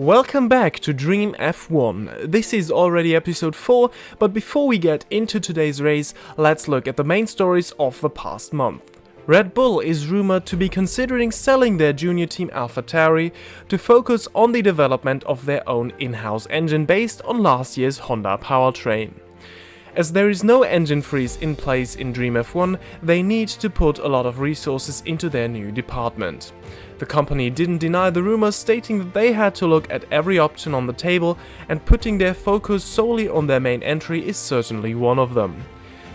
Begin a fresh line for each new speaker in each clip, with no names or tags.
Welcome back to Dream F1. This is already episode 4, but before we get into today's race, let's look at the main stories of the past month. Red Bull is rumored to be considering selling their junior team AlphaTauri to focus on the development of their own in-house engine based on last year's Honda powertrain. As there is no engine freeze in place in Dream F1, they need to put a lot of resources into their new department. The company didn't deny the rumors, stating that they had to look at every option on the table, and putting their focus solely on their main entry is certainly one of them.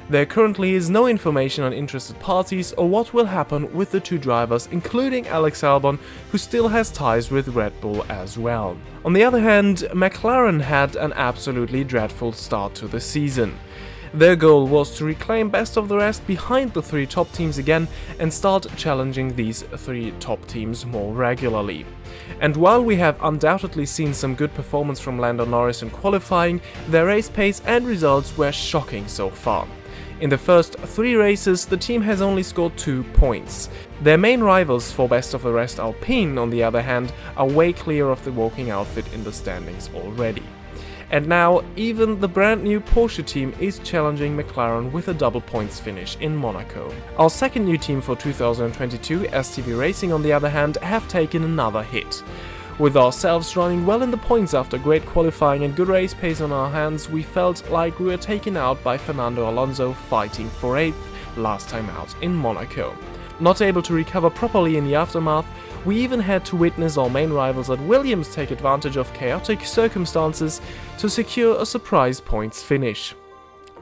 There currently is no information on interested parties or what will happen with the two drivers, including Alex Albon, who still has ties with Red Bull as well. On the other hand, McLaren had an absolutely dreadful start to the season. Their goal was to reclaim best of the rest behind the three top teams again and start challenging these three top teams more regularly. And while we have undoubtedly seen some good performance from Lando Norris in qualifying, their race pace and results were shocking so far. In the first 3 races, the team has only scored 2 points. Their main rivals for best of the rest Alpine, on the other hand, are way clear of the walking outfit in the standings already. And now, even the brand new Porsche team is challenging McLaren with a double points finish in Monaco. Our second new team for 2022, STV Racing, on the other hand, have taken another hit. With ourselves running well in the points after great qualifying and good race pace on our hands, we felt like we were taken out by Fernando Alonso fighting for 8th last time out in Monaco. Not able to recover properly in the aftermath, we even had to witness our main rivals at Williams take advantage of chaotic circumstances to secure a surprise points finish.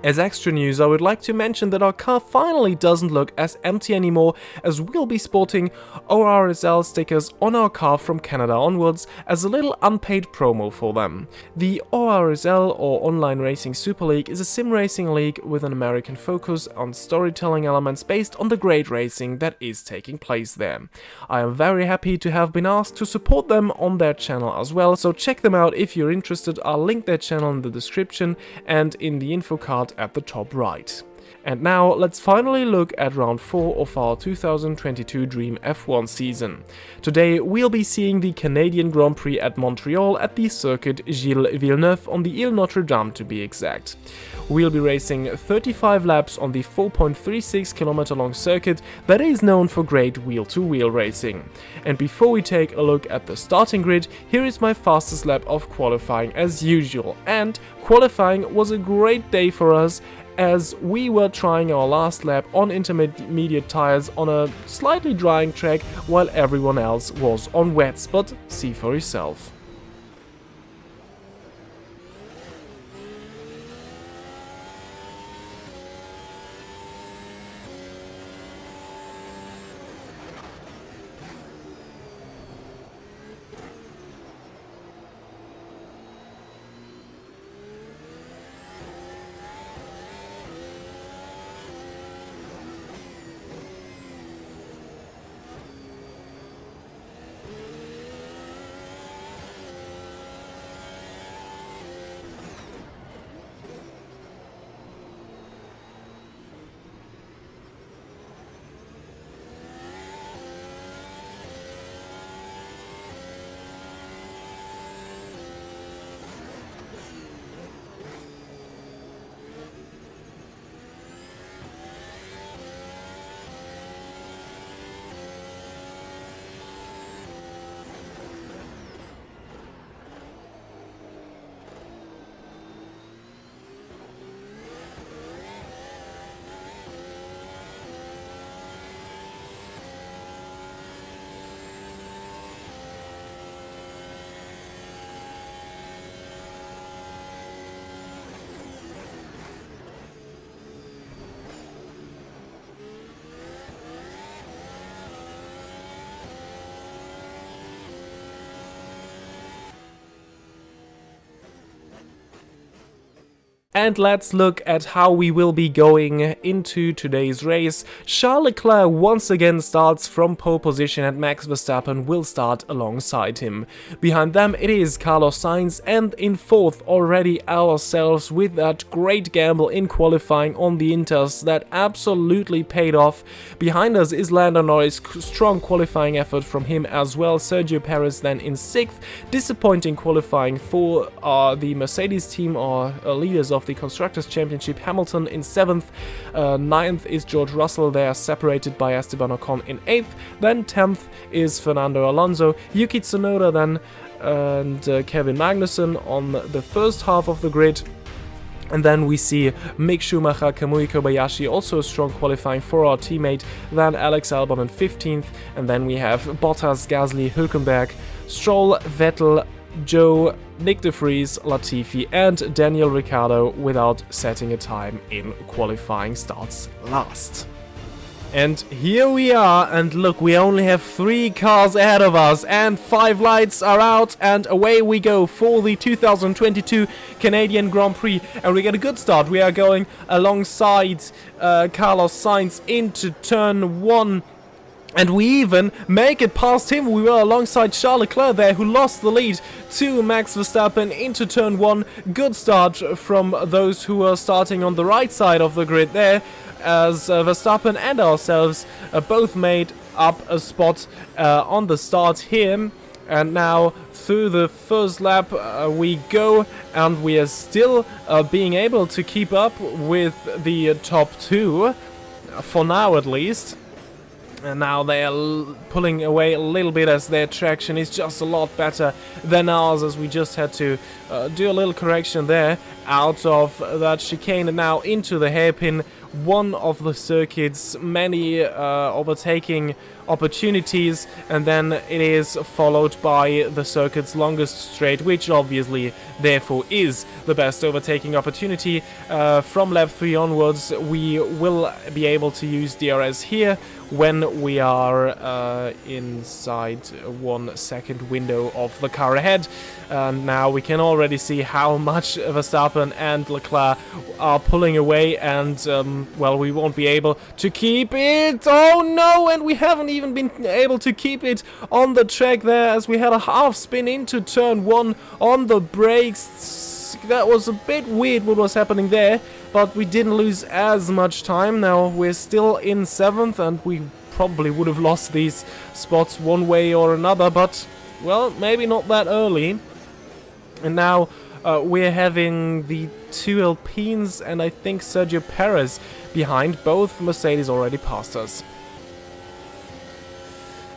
As extra news, I would like to mention that our car finally doesn't look as empty anymore, as we'll be sporting ORSL stickers on our car from Canada onwards as a little unpaid promo for them. The ORSL, or Online Racing Super League, is a sim racing league with an American focus on storytelling elements based on the great racing that is taking place there. I am very happy to have been asked to support them on their channel as well, so check them out if you're interested. I'll link their channel in the description and in the info card at the top right. And now let's finally look at round 4 of our 2022 Dream F1 season. Today we'll be seeing the Canadian Grand Prix at Montreal at the Circuit Gilles Villeneuve on the Ile Notre Dame to be exact. We'll be racing 35 laps on the 4.36 km long circuit that is known for great wheel-to-wheel racing. And before we take a look at the starting grid, here is my fastest lap of qualifying as usual. And qualifying was a great day for us, as we were trying our last lap on intermediate tires on a slightly drying track while everyone else was on wets, but see for yourself. And let's look at how we will be going into today's race. Charles Leclerc once again starts from pole position and Max Verstappen will start alongside him. Behind them it is Carlos Sainz, and in fourth already ourselves with that great gamble in qualifying on the Inters that absolutely paid off. Behind us is Lando Norris, strong qualifying effort from him as well. Sergio Perez then in sixth, disappointing qualifying for the Mercedes team or leaders of the Constructors' Championship. Hamilton in 7th, 9th is George Russell, they are separated by Esteban Ocon in 8th, then 10th is Fernando Alonso, Yuki Tsunoda then and Kevin Magnussen on the first half of the grid. And then we see Mick Schumacher, Kamui Kobayashi, also a strong qualifying for our teammate, then Alex Albon in 15th, and then we have Bottas, Gasly, Hülkenberg, Stroll, Vettel, Joe, Nick de Vries, Latifi and Daniel Ricciardo without setting a time in qualifying starts last. And here we are, and look, we only have 3 cars ahead of us and 5 lights are out and away we go for the 2022 Canadian Grand Prix, and we get a good start. We are going alongside Carlos Sainz into turn 1. And we even make it past him. We were alongside Charles Leclerc there, who lost the lead to Max Verstappen into turn 1. Good start from those who are starting on the right side of the grid there, as Verstappen and ourselves both made up a spot on the start here. And now through the first lap we go, and we are still being able to keep up with the top 2, for now at least. And now they are pulling away a little bit as their traction is just a lot better than ours, as we just had to do a little correction there out of that chicane and now into the hairpin. One of the circuit's many overtaking opportunities, and then it is followed by the circuit's longest straight, which obviously therefore is the best overtaking opportunity. From lap 3 onwards we will be able to use DRS here when we are inside 1 second window of the car ahead. Now we can already see how much Verstappen and Leclerc are pulling away, and well, we won't be able to keep it. Oh no, and we haven't even been able to keep it on the track there, as we had a half spin into turn 1 on the brakes. That was a bit weird what was happening there, but we didn't lose as much time. Now we're still in 7th, and we probably would have lost these spots one way or another, but well, maybe not that early. And now we're having the 2 Alpines and I think Sergio Perez behind. Both Mercedes already passed us.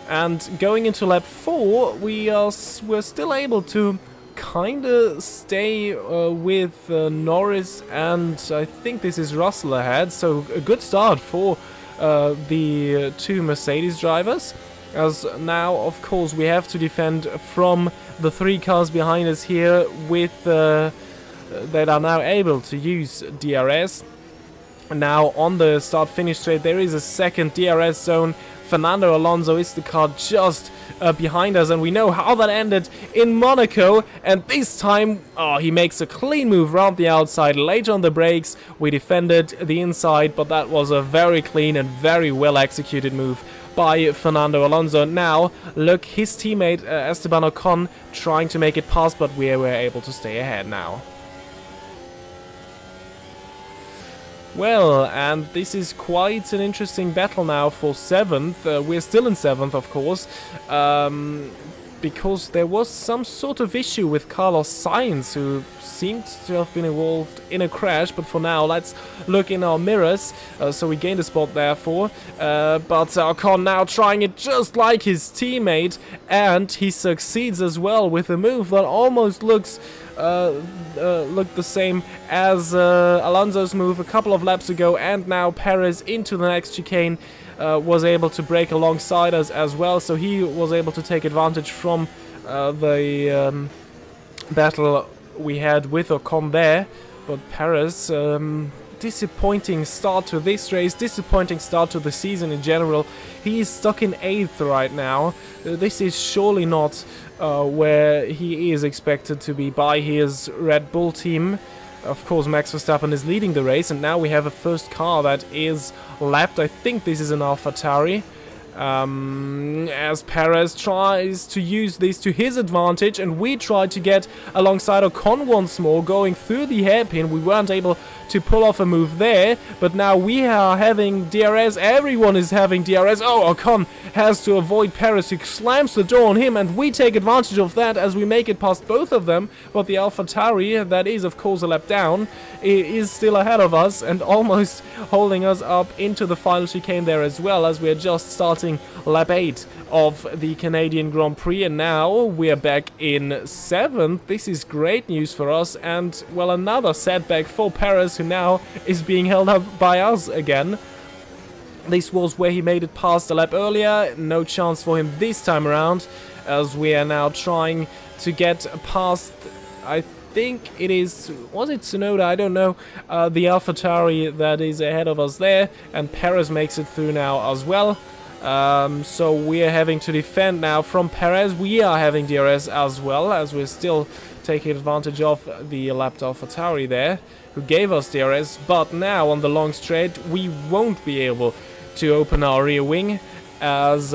And going into lap 4, we're still able to kinda stay with Norris, and I think this is Russell ahead, so a good start for the 2 Mercedes drivers, as now of course we have to defend from the 3 cars behind us here with that are now able to use DRS. Now on the start-finish straight there is a second DRS zone. Fernando Alonso is the car just behind us, and we know how that ended in Monaco, and this time he makes a clean move around the outside, late on the brakes. We defended the inside, but that was a very clean and very well executed move by Fernando Alonso. Now look, his teammate Esteban Ocon trying to make it past, but we were able to stay ahead now. Well, and this is quite an interesting battle now for 7th. We're still in 7th, of course, because there was some sort of issue with Carlos Sainz, who seemed to have been involved in a crash, but for now, let's look in our mirrors. So we gained a spot therefore, but Ocon now trying it just like his teammate, and he succeeds as well with a move that almost looks the same as Alonso's move a couple of laps ago, and now Perez into the next chicane was able to brake alongside us as well, so he was able to take advantage from the battle we had with Ocon there. But Perez, disappointing start to this race, disappointing start to the season in general. He is stuck in 8th right now. This is surely not where he is expected to be by his Red Bull team. Of course, Max Verstappen is leading the race, and now we have a first car that is lapped. I think this is an AlphaTauri. As Perez tries to use this to his advantage, and we try to get alongside Ocon once more, going through the hairpin. We weren't able to pull off a move there, but now we are having DRS. Everyone is having DRS. Oh, Ocon has to avoid Perez, who slams the door on him, and we take advantage of that as we make it past both of them. But the AlphaTauri, that is of course a lap down, is still ahead of us and almost holding us up into the final chicane there as well, as we're just starting lap 8 of the Canadian Grand Prix, and now we're back in 7th. This is great news for us, and well, another setback for Perez, who now is being held up by us again. This was where he made it past a lap earlier. No chance for him this time around, as we are now trying to get past, I think it is, was it Tsunoda? I don't know. The AlphaTauri that is ahead of us there, and Perez makes it through now as well. So we are having to defend now from Perez. We are having DRS as well, as we're still taking advantage of the lapped AlphaTauri there, who gave us DRS. But now on the long straight, we won't be able to open our rear wing, as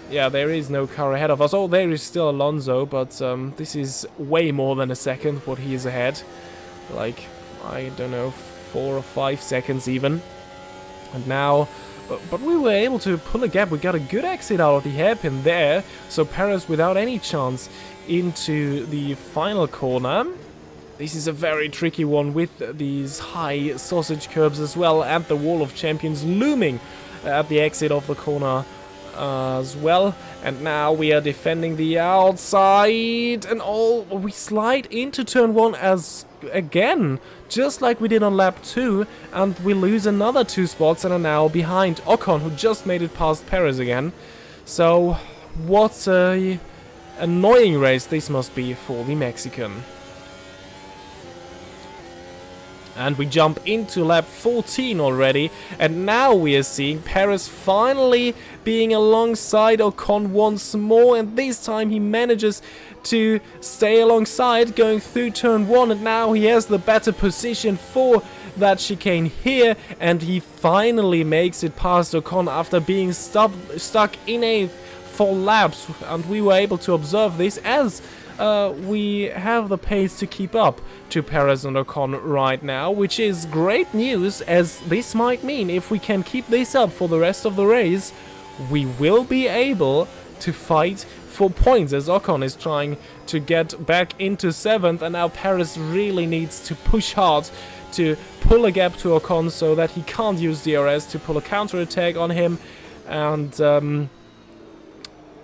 yeah, there is no car ahead of us. Oh, there is still Alonso, but this is way more than a second what he is ahead. Like, I don't know, 4 or 5 seconds even. And now, but we were able to pull a gap. We got a good exit out of the hairpin there, so Perez without any chance into the final corner. This is a very tricky one with these high sausage curbs as well, and the wall of champions looming at the exit of the corner as well. And now we are defending the outside, and we slide into turn 1 as again, just like we did on lap 2, and we lose another 2 spots and are now behind Ocon, who just made it past Perez again. So what a annoying race this must be for the Mexican. And we jump into lap 14 already, and now we are seeing Perez finally being alongside Ocon once more, and this time he manages to stay alongside going through turn 1, and now he has the better position for that chicane here, and he finally makes it past Ocon after being stuck in 8th for laps, and we were able to observe this as we have the pace to keep up to Perez and Ocon right now, which is great news, as this might mean if we can keep this up for the rest of the race, we will be able to fight for points, as Ocon is trying to get back into 7th, and now Perez really needs to push hard to pull a gap to Ocon so that he can't use DRS to pull a counter-attack on him and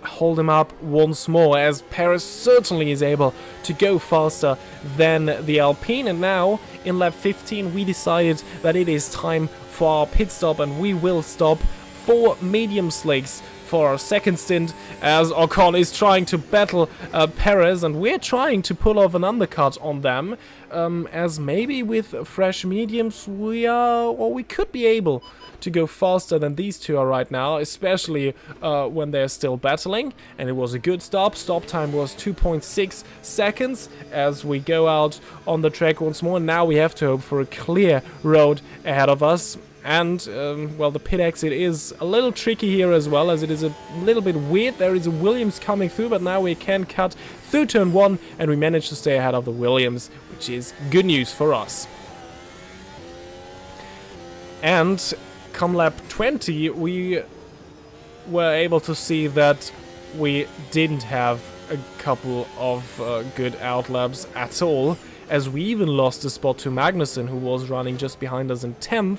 hold him up once more, as Perez certainly is able to go faster than the Alpine. And now in lap 15 we decided that it is time for our pit stop, and we will stop for medium slicks for our second stint, as Ocon is trying to battle Perez, and we're trying to pull off an undercut on them, as maybe with fresh mediums we could be able to go faster than these two are right now, especially when they're still battling. And it was a good stop. Stop time was 2.6 seconds as we go out on the track once more. Now we have to hope for a clear road ahead of us. And, well, the pit exit is a little tricky here as well, as it is a little bit weird. There is a Williams coming through, but now we can cut through turn 1, and we managed to stay ahead of the Williams, which is good news for us. And come lap 20, we were able to see that we didn't have a couple of good outlaps at all, as we even lost a spot to Magnussen, who was running just behind us in 10th.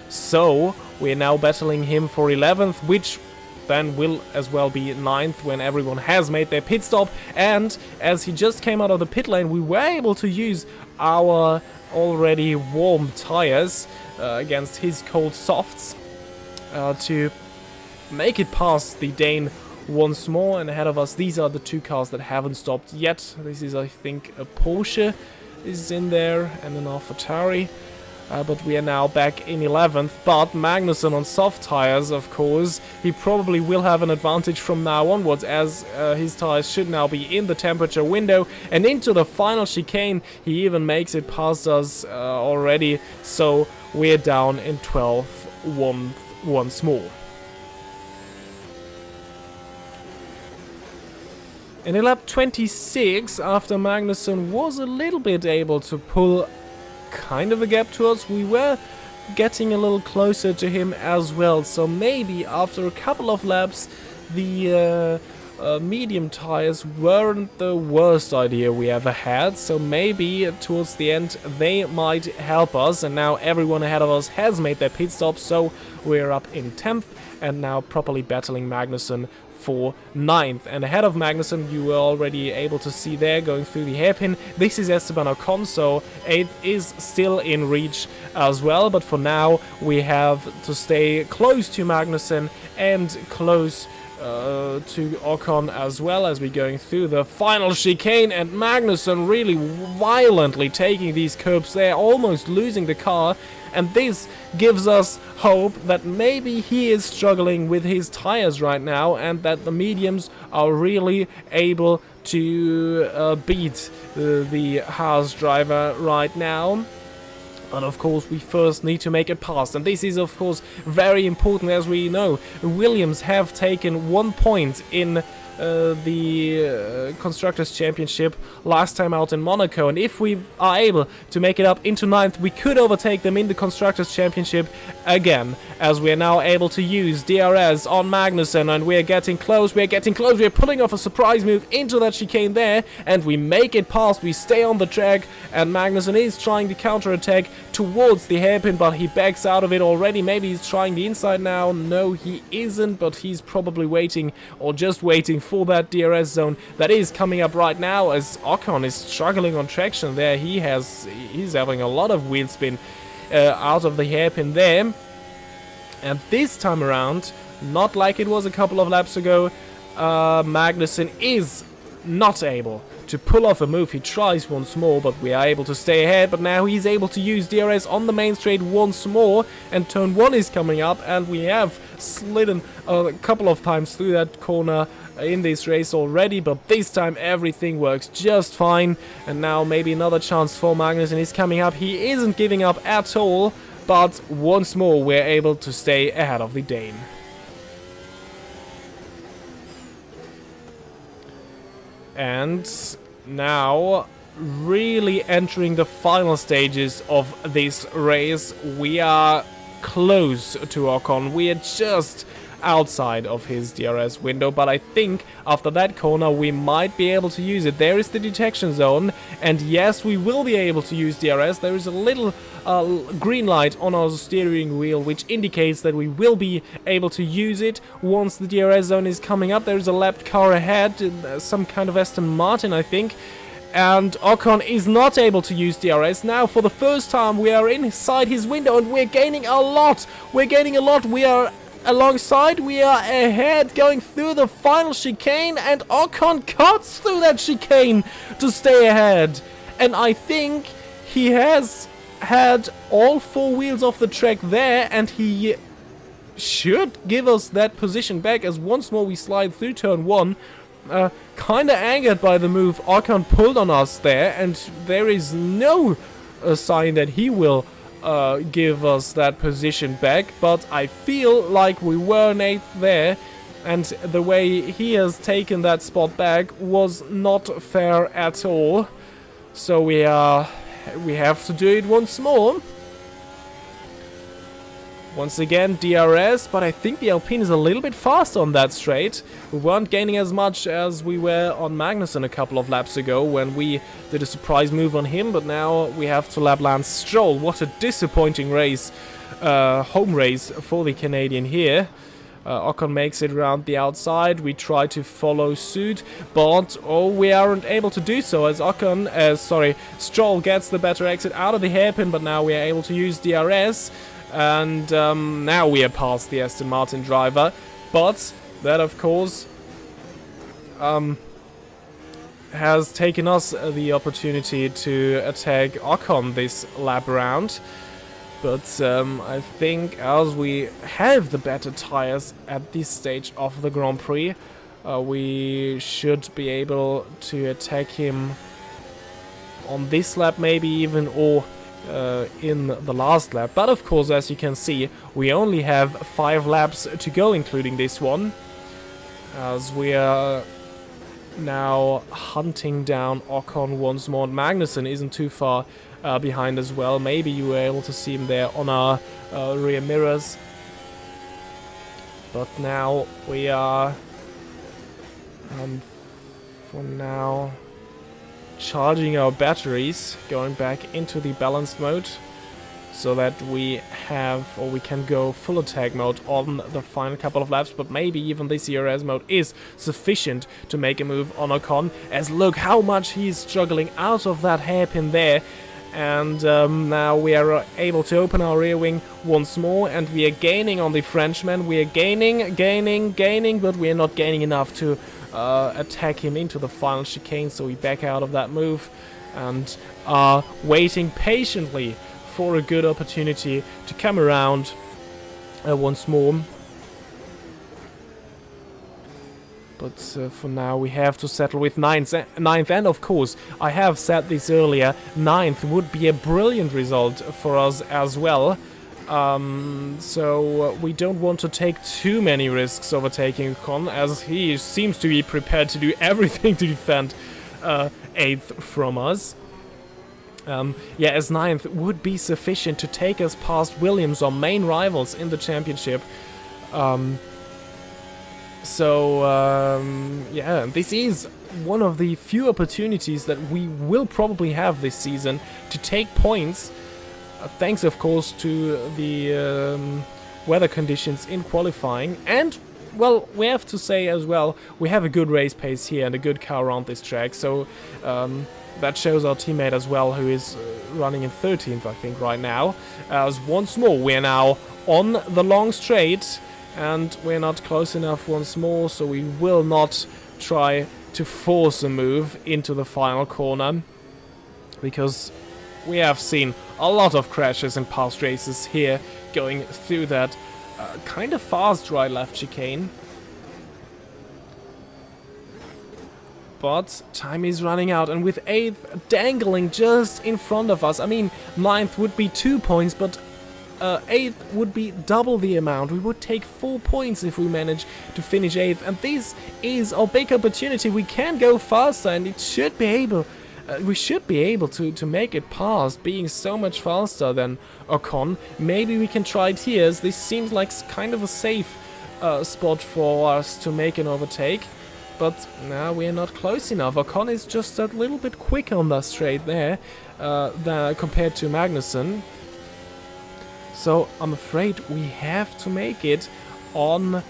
So we're now battling him for 11th, which then will as well be 9th when everyone has made their pit stop. And as he just came out of the pit lane, we were able to use our already warm tires against his cold softs to make it past the Dane once more. And ahead of us, these are the two cars that haven't stopped yet. This is, I think, a Porsche is in there and an AlphaTauri. but we are now back in 11th. But Magnussen on soft tires, of course, he probably will have an advantage from now onwards, as his tires should now be in the temperature window. And into the final chicane, he even makes it past us already, so we're down in 12th once more. In lap 26, after Magnussen was a little bit able to pull kind of a gap to us, we were getting a little closer to him as well. So maybe after a couple of laps, the medium tires weren't the worst idea we ever had. So maybe towards the end they might help us. And now everyone ahead of us has made their pit stop, so we're up in 10th and now properly battling Magnussen for 9th. And ahead of Magnussen, you were already able to see there going through the hairpin. This is Esteban Ocon, so 8th is still in reach as well. But for now, we have to stay close to Magnussen and close to Ocon as well, as we're going through the final chicane. And Magnussen really violently taking these curbs there, almost losing the car. And this gives us hope that maybe he is struggling with his tires right now, and that the mediums are really able to beat the Haas driver right now. But of course we first need to make it past, and this is of course very important. As we know, Williams have taken 1 point in the Constructors' Championship last time out in Monaco, and if we are able to make it up into 9th, we could overtake them in the Constructors' Championship again, as we are now able to use DRS on Magnussen, and we're getting close, we're pulling off a surprise move into that chicane there, and we make it past, we stay on the track, and Magnussen is trying to counter-attack towards the hairpin, but he backs out of it already. Maybe he's trying the inside now. No, he isn't, but he's probably waiting, or just waiting for that DRS zone that is coming up right now, as Ocon is struggling on traction there. He's having a lot of wheel spin out of the hairpin there. And this time around, not like it was a couple of laps ago, Magnussen is not able to pull off a move. He tries once more, but we are able to stay ahead. But now he's able to use DRS on the main straight once more, and turn 1 is coming up, and we have slidden a couple of times through that corner in this race already, but this time everything works just fine. And now maybe another chance for Magnussen is coming up. He isn't giving up at all, but once more we're able to stay ahead of the Dane. And now, really entering the final stages of this race, we are close to Ocon. We are just outside of his DRS window, but I think after that corner we might be able to use it. There is the detection zone, and yes, we will be able to use DRS. There is a little green light on our steering wheel which indicates that we will be able to use it once the DRS zone is coming up. There is a lapped car ahead, some kind of Aston Martin, I think. And Ocon is not able to use DRS. Now, for the first time, we are inside his window, and we're gaining a lot. We are alongside, we are ahead, going through the final chicane, and Ocon cuts through that chicane to stay ahead. And I think he has had all 4 wheels off the track there, and he should give us that position back, as once more we slide through turn 1. Kinda angered by the move Ocon pulled on us there, and there is no sign that he will give us that position back, but I feel like we were in 8th there, and the way he has taken that spot back was not fair at all. So we have to do it once more. Once again, DRS, but I think the Alpine is a little bit fast on that straight. We weren't gaining as much as we were on Magnussen a couple of laps ago when we did a surprise move on him, but now we have to lap Lance Stroll. What a disappointing race, home race for the Canadian here. Ocon makes it around the outside. We try to follow suit, but we aren't able to do so, as Stroll gets the better exit out of the hairpin, but now we are able to use DRS. And now we are past the Aston Martin driver, but that of course has taken us the opportunity to attack Ocon this lap round. But I think as we have the better tires at this stage of the Grand Prix, we should be able to attack him on this lap maybe even, or in the last lap. But of course, as you can see, we only have 5 laps to go, including this one, as we are now hunting down Ocon once more. Magnussen isn't too far behind as well. Maybe you were able to see him there on our rear mirrors. But now we are, for now, charging our batteries, going back into the balanced mode, so that we have, or we can go full attack mode on the final couple of laps. But maybe even this ERS mode is sufficient to make a move on Ocon, as look how much he's struggling out of that hairpin there. And now we are able to open our rear wing once more, and we are gaining on the Frenchman. We are gaining, but we are not gaining enough to attack him into the final chicane, so we back out of that move and are waiting patiently for a good opportunity to come around once more. But for now we have to settle with 9th, and of course, I have said this earlier, 9th would be a brilliant result for us as well. So we don't want to take too many risks overtaking Ocon, as he seems to be prepared to do everything to defend 8th from us. Yeah, as 9th would be sufficient to take us past Williams, our main rivals in the championship. Yeah, this is one of the few opportunities that we will probably have this season to take points. Thanks, of course, to the weather conditions in qualifying. And, well, we have to say as well, we have a good race pace here and a good car around this track. So that shows our teammate as well, who is running in 13th, I think, right now. As once more, we're now on the long straight, and we're not close enough once more, so we will not try to force a move into the final corner, because we have seen a lot of crashes in past races here, going through that kind of fast right left chicane. But time is running out, and with 8th dangling just in front of us, I mean, 9th would be 2 points, but 8th would be double the amount. We would take 4 points if we manage to finish 8th, and this is our big opportunity. We can go faster, and it should be able, we should be able to make it past, being so much faster than Ocon. Maybe we can try it here, as this seems like kind of a safe spot for us to make an overtake. But now we're not close enough. Ocon is just a little bit quicker on that straight there compared to Magnussen. So I'm afraid we have to make it on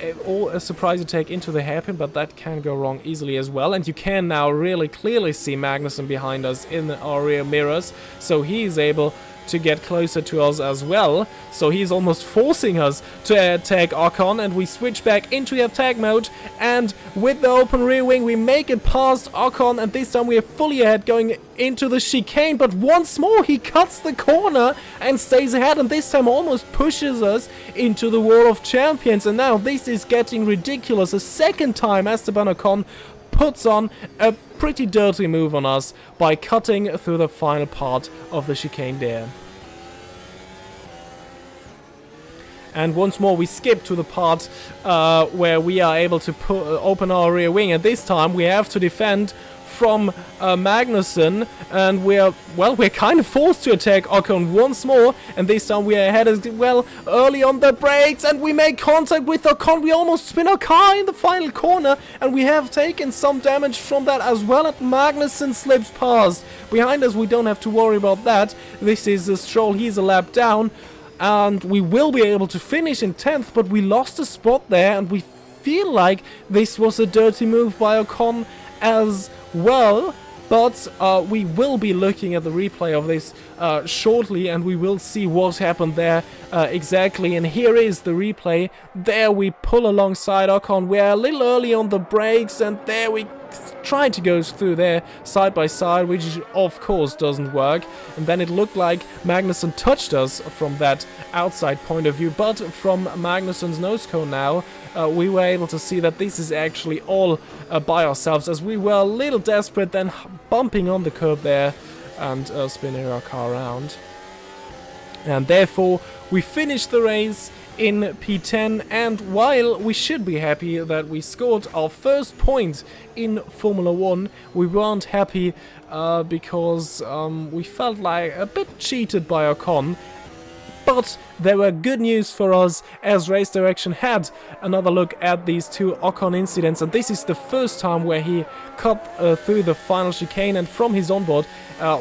a surprise attack into the hairpin, but that can go wrong easily as well. And you can now really clearly see Magnussen behind us in our rear mirrors, so he is able to get closer to us as well. So he's almost forcing us to attack Ocon, and we switch back into the attack mode, and with the open rear wing we make it past Ocon, and this time we are fully ahead going into the chicane. But once more he cuts the corner and stays ahead, and this time almost pushes us into the World of Champions. And now this is getting ridiculous. A second time Esteban Ocon puts on a pretty dirty move on us by cutting through the final part of the chicane there. And once more we skip to the part where we are able to open our rear wing, and this time we have to defend from Magnussen, and we're kind of forced to attack Ocon once more, and this time we are ahead as well early on the brakes, and we make contact with Ocon. We almost spin our car in the final corner, and we have taken some damage from that as well, and Magnussen slips past. Behind us we don't have to worry about that. This is a Stroll, he's a lap down, and we will be able to finish in 10th, but we lost a spot there, and we feel like this was a dirty move by Ocon as well. But we will be looking at the replay of this shortly, and we will see what happened there exactly. And here is the replay. There we pull alongside Ocon. We're a little early on the brakes, and there we tried to go through there side by side, which of course doesn't work. And then it looked like Magnussen touched us from that outside point of view, but from Magnussen's nose cone now, we were able to see that this is actually all by ourselves, as we were a little desperate, then bumping on the curb there and spinning our car around. And therefore we finished the race in P10, and while we should be happy that we scored our first point in Formula 1, we weren't happy because we felt like a bit cheated by Ocon. But there were good news for us, as Race Direction had another look at these two Ocon incidents, and this is the first time where he cut through the final chicane, and from his onboard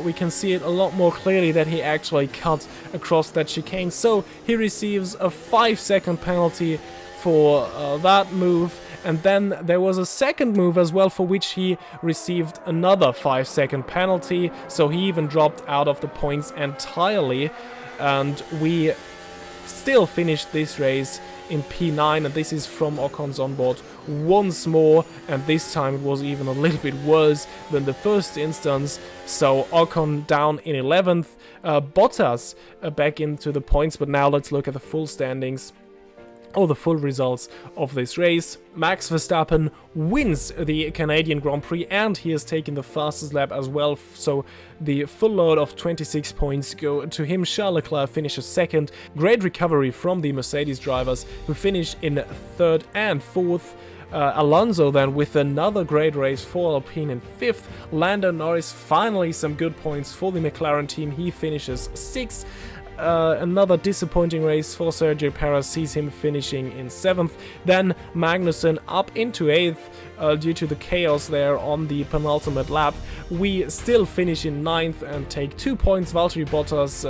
we can see it a lot more clearly that he actually cut across that chicane. So he receives a 5-second penalty for that move, and then there was a second move as well for which he received another 5-second penalty, so he even dropped out of the points entirely. And we still finished this race in P9, and this is from Ocon's onboard once more, and this time it was even a little bit worse than the first instance. So Ocon down in 11th, Bottas back into the points. But now let's look at the full standings, or the full results of this race. Max Verstappen wins the Canadian Grand Prix, and he has taken the fastest lap as well, so the full load of 26 points go to him. Charles Leclerc finishes second. Great recovery from the Mercedes drivers, who finish in third and fourth. Alonso then with another great race for Alpine in fifth. Lando Norris, finally some good points for the McLaren team, he finishes sixth. Another disappointing race for Sergio Perez sees him finishing in 7th. Then Magnussen up into 8th due to the chaos there on the penultimate lap. We still finish in 9th and take 2 points. Valtteri Bottas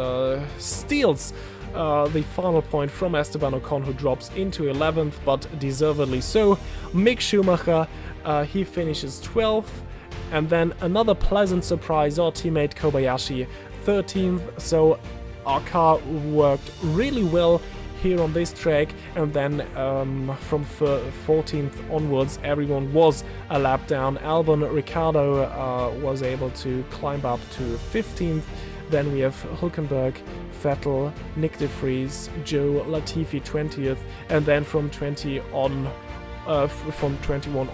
steals the final point from Esteban Ocon, who drops into 11th, but deservedly so. Mick Schumacher, he finishes 12th. And then another pleasant surprise, our teammate Kobayashi, 13th. So our car worked really well here on this track, and then from 14th onwards everyone was a lap down. Albon Ricciardo was able to climb up to 15th. Then we have Hülkenberg, Vettel, Nick de Vries, Joe Latifi 20th, and then from 21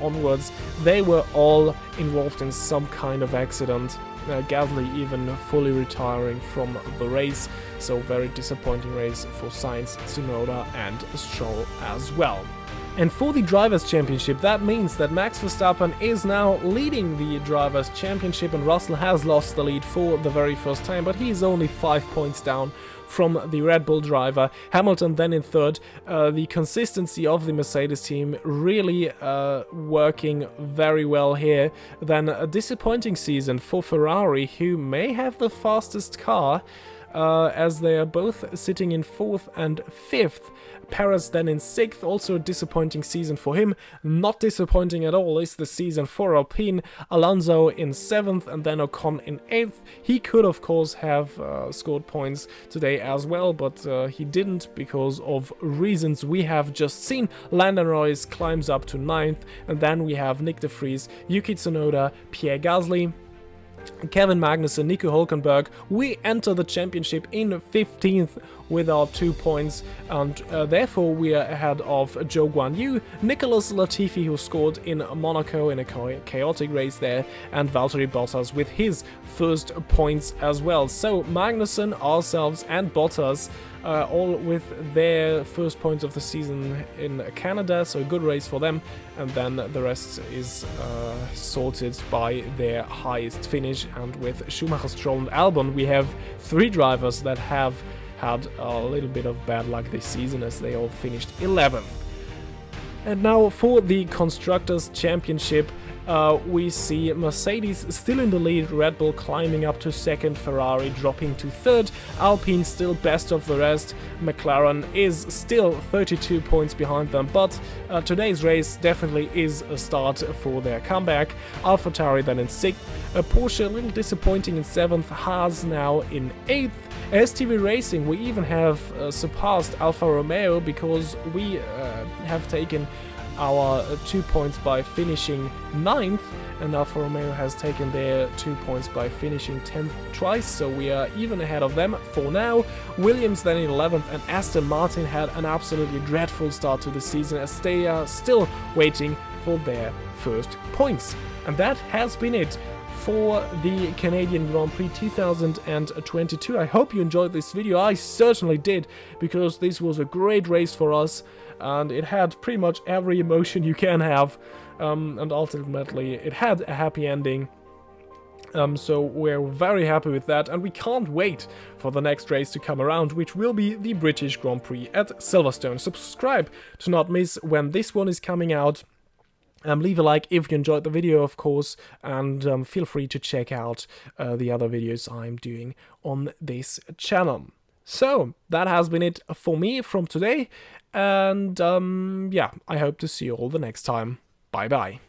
onwards they were all involved in some kind of accident. Gasly even fully retiring from the race, so very disappointing race for Sainz, Tsunoda and Stroll as well. And for the Drivers' Championship, that means that Max Verstappen is now leading the Drivers' Championship, and Russell has lost the lead for the very first time, but he is only 5 points down from the Red Bull driver. Hamilton then in third. The consistency of the Mercedes team really working very well here. Then a disappointing season for Ferrari, who may have the fastest car, as they are both sitting in 4th and 5th. Perez then in 6th, also a disappointing season for him. Not disappointing at all is the season for Alpine. Alonso in 7th, and then Ocon in 8th. He could of course have scored points today as well, but he didn't because of reasons we have just seen. Lando Norris climbs up to 9th, and then we have Nick de Vries, Yuki Tsunoda, Pierre Gasly, Kevin Magnussen, Nico Hülkenberg. We enter the championship in 15th with our 2 points, and therefore we are ahead of Zhou Guanyu, Nicolas Latifi, who scored in Monaco in a chaotic race there, and Valtteri Bottas with his first points as well. So Magnussen, ourselves and Bottas all with their first points of the season in Canada, so a good race for them, and then the rest is sorted by their highest finish. And with Schumacher, Stroll and Albon, we have 3 drivers that have had a little bit of bad luck this season, as they all finished 11th. And now for the Constructors' Championship, we see Mercedes still in the lead, Red Bull climbing up to 2nd, Ferrari dropping to 3rd, Alpine still best of the rest, McLaren is still 32 points behind them, but today's race definitely is a start for their comeback. AlphaTauri then in 6th, Porsche a little disappointing in 7th, Haas now in 8th, STV Racing, we even have surpassed Alfa Romeo because we have taken our 2 points by finishing 9th, and Alfa Romeo has taken their 2 points by finishing 10th twice, so we are even ahead of them for now. Williams then in 11th, and Aston Martin had an absolutely dreadful start to the season as they are still waiting for their first points. And that has been it for the Canadian Grand Prix 2022. I hope you enjoyed this video. I certainly did, because this was a great race for us and it had pretty much every emotion you can have, and ultimately it had a happy ending. So we're very happy with that, and we can't wait for the next race to come around, which will be the British Grand Prix at Silverstone. Subscribe to not miss when this one is coming out. Leave a like if you enjoyed the video, of course, and feel free to check out the other videos I'm doing on this channel. So, that has been it for me from today, and yeah, I hope to see you all the next time. Bye bye.